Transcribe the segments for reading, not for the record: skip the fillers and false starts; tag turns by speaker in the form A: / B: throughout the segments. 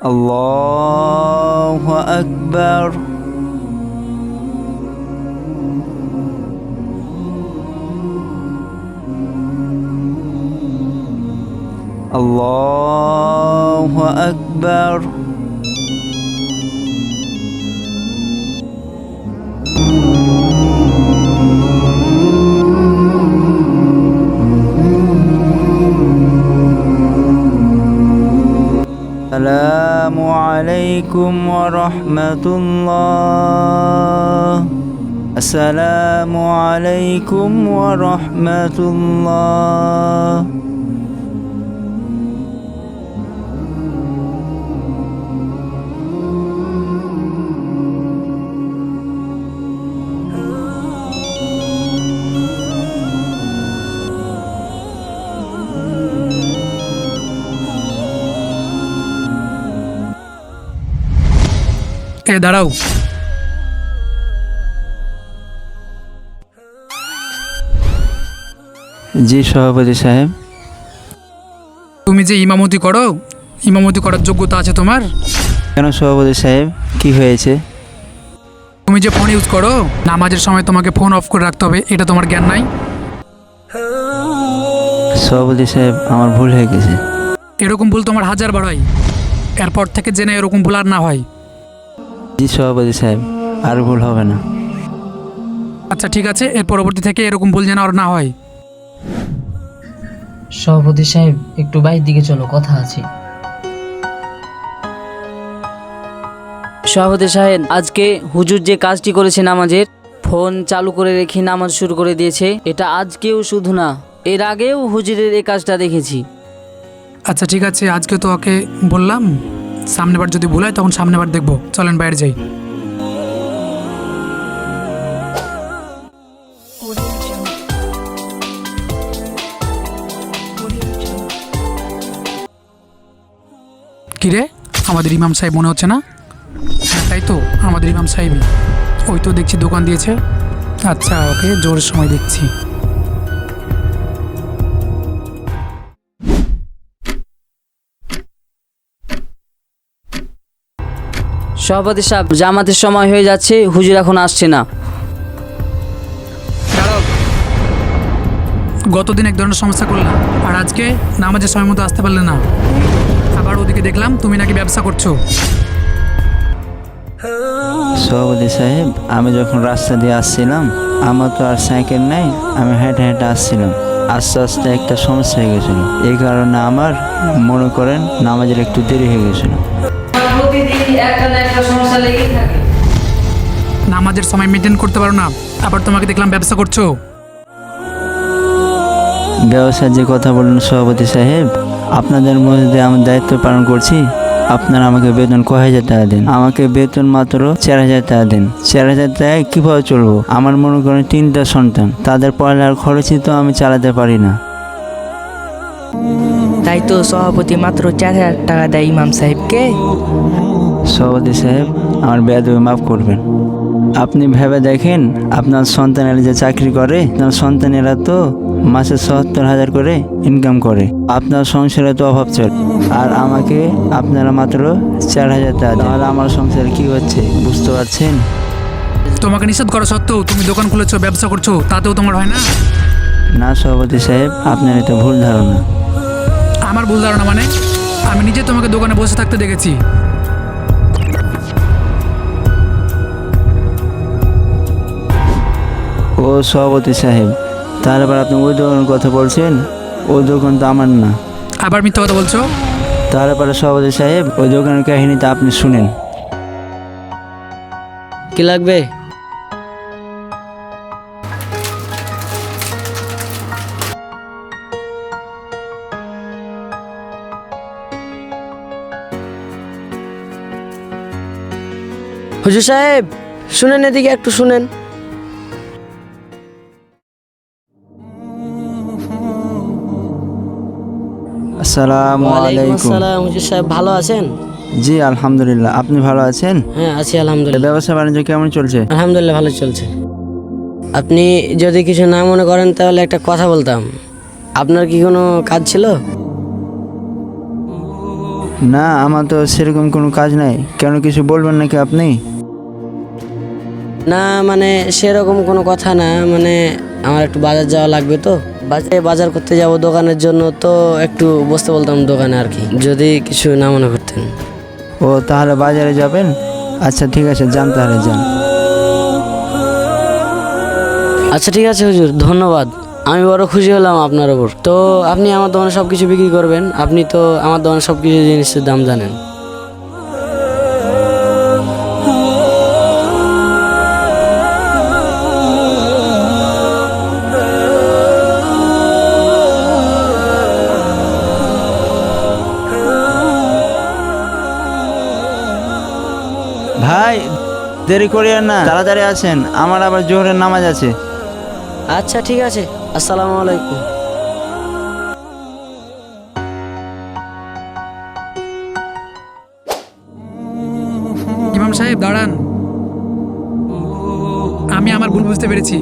A: আল্লাহু আকবার। আল্লাহু আকবার। আসসালামু আলাইকুম ওয়া রাহমাতুল্লাহ। আসসালামু আলাইকুম ওয়া রাহমাতুল্লাহ।
B: দাঁড়াও।
A: জি সভাপতি সাহেব।
B: তুমি যে ইমামতি করো, ইমামতি করার যোগ্যতা আছে তোমার?
A: কেন সভাপতি সাহেব, কি হয়েছে?
B: তুমি যে ফোন ইউজ করো, নামাজের সময় তোমাকে ফোন অফ করে রাখতে হবে, এটা তোমার জ্ঞান নাই?
A: সভাপতি সাহেব, আমার ভুল হয়ে গেছে।
B: এরকম ভুল তোমার হাজার বার হয়, এরপর থেকে জেনে এরকম ভুল আর না হয়।
A: জি সভাপতি সাহেব, আর ভুল হবে না।
B: আচ্ছা ঠিক আছে, এর পরবর্তী থেকে এরকম ভুল যেন আর না হয়।
C: সভাপতি সাহেব, একটু বাইরের দিকে চলো, কথা আছে।
D: সভাপতি সাহেব, আজকে হুজুর যে কাজটি করেছে নামাজের, ফোন চালু করে রেখে নামাজ শুরু করে দিয়েছে। এটা আজকেও শুধু না, এর আগেও হুজুরের এই কাজটা দেখেছি।
B: আচ্ছা ঠিক আছে, আজকে তো ওকে বললাম, সামনেবার যদি ভুল হয় তখন সামনেবার দেখবো। চলেন বাইরে যাই। কিরে, আমাদের ইমাম সাহেব মনে হচ্ছে না? হ্যাঁ তাই তো, আমাদের ইমাম সাহেবই। ওই তো দেখছি দোকান দিয়েছে। আচ্ছা, ওকে জোরের সময় দেখছি।
D: সভাপতি সাহেব, জামাতের সময় হয়ে যাচ্ছে, হুজুর এখন আসছে না।
B: দাঁড়াও, গতদিন এক ধরনের সমস্যা করলাম, আর আজকে নামাজের সময় মতো আসতে পারলে না। আবার ওদিকে দেখলাম তুমি নাকি ব্যবসা করছো।
A: সভাপতি সাহেব, আমি যখন রাস্তা দিয়ে আসছিলাম, আমার তো আর সাইকেল নাই, আমি হেঁটে হেঁটে আসছিলাম। আস্তে আস্তে একটা সমস্যা হয়ে গেছিল, এই কারণে আমার মনে করেন নামাজের একটু দেরি হয়ে গেছিল।
B: নামাজের সময় মেনটেন করতে পারো না, আবার তোমাকে দেখলাম ব্যবসা করছো।
A: ব্যবসার যে কথা বললেন সভাপতি সাহেব, আপনাদের মধ্যে আমি দায়িত্ব পালন করছি। আপনারা আমাকে বেতন কয় হাজার টাকা দিন, আমাকে বেতন মাত্র 4,000 টাকা দিন। 4,000 টাকায় কীভাবে চলবো? আমার মনে করেন 3টা সন্তান, তাদের পড়ালেখার খরচই তো আমি চালাতে পারি না।
E: তাই তো সভাপতি মাত্র 4,000 টাকা দেয় ইমাম সাহেবকে।
A: সভাপতি সাহেব, আমার বেয়াদবি মাফ করবেন। আপনি ভেবে দেখেন, আপনার সন্তানেরা যে চাকরি করে, আপনার সন্তানেরা তো মাসে 77,000 করে ইনকাম করে। আপনার সংসারে তো অভাব চলে, আর আমাকে আপনারা মাত্র 4,000 টাকা দেন। তাহলে আমার সংসারে কি হচ্ছে বুঝতে পারছেন?
B: তোমাকে নিষেধ করা সত্ত্বেও তুমি দোকান খুলেছো, ব্যবসা করছো, তাতেও তোমার হয় না?
A: না সভাপতি সাহেব, আপনার এটা ভুল ধারণা।
B: আমার ভুল ধারণা মানে? আমি নিজে তোমাকে দোকানে বসে থাকতে দেখেছি।
A: ও সভাপতি সাহেব, তাহলে আবার আপনি ওই দোকানের কথা বলছেন? ওই দোকান তো আমার না।
B: আবার মিথ্যা কথা বলছো।
A: তাহলে পরে সভাপতি সাহেব, ওই দোকানের কাহিনীটা আপনি শুনেন।
D: কি লাগবে?
E: হুজুর সাহেব শুনেন, এদিকে একটু শুনেন।
A: আসসালামু
E: ওয়ালাইকুম
A: আলাইকুম।
E: আসসালাম। হুজুর সাহেব ভালো আছেন?
A: জি আলহামদুলিল্লাহ, আপনি ভালো আছেন?
E: হ্যাঁ আছি আলহামদুলিল্লাহ।
A: ব্যবসা বাণিজ্য কেমন চলছে?
E: আলহামদুলিল্লাহ ভালো চলছে। আপনি যদি কিছু না মনে করেন তাহলে একটা কথা বলতাম। আপনার কি কোনো কাজ ছিল?
A: না, আমার তো সেরকম কোনো কাজ নাই। কেন, কিছু বলবেন নাকি আপনি?
E: না মানে সেরকম কোনো কথা না, মানে আমার একটু বাজার যাওয়া লাগবে তো, বাজারে বাজার করতে যাব দোকানের জন্য, তো একটু বসতে বলতাম দোকানে আর কি, যদি কিছু না মনে করতেন।
A: ও, তাহলে বাজারে যাবেন? আচ্ছা ঠিক আছে, যান তাহলে, যান।
E: আচ্ছা ঠিক আছে হুজুর, ধন্যবাদ। আমি বড় খুশি হলাম আপনার ওপর। তো আপনি আমার দোকানে সব কিছু বিক্রি করবেন? আপনি তো আমার দোকানে সব কিছু জিনিসের দাম জানেন।
A: ভাই, দেরি করিয়েন না, তাড়াতাড়ি আসেন, আমার আবার জোহরের নামাজ আছে।
E: আচ্ছা ঠিক আছে, আসসালামু আলাইকুম।
B: ইমাম সাহেব দাঁড়ান, আমি আমার ভুল বুঝতে পেরেছি।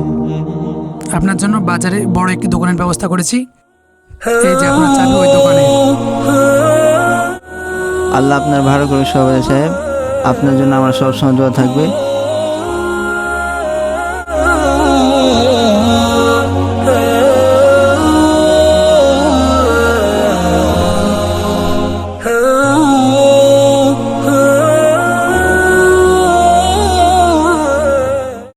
B: আপনার জন্য বাজারে বড় একটি দোকানের ব্যবস্থা করেছি। এই যে আপনার চাবি ওই দোকানে।
A: আল্লাহ আপনার ভালো করুন সভাপতি সাহেব। আপনার জন্য আমার সবসময় দোয়া থাকবে।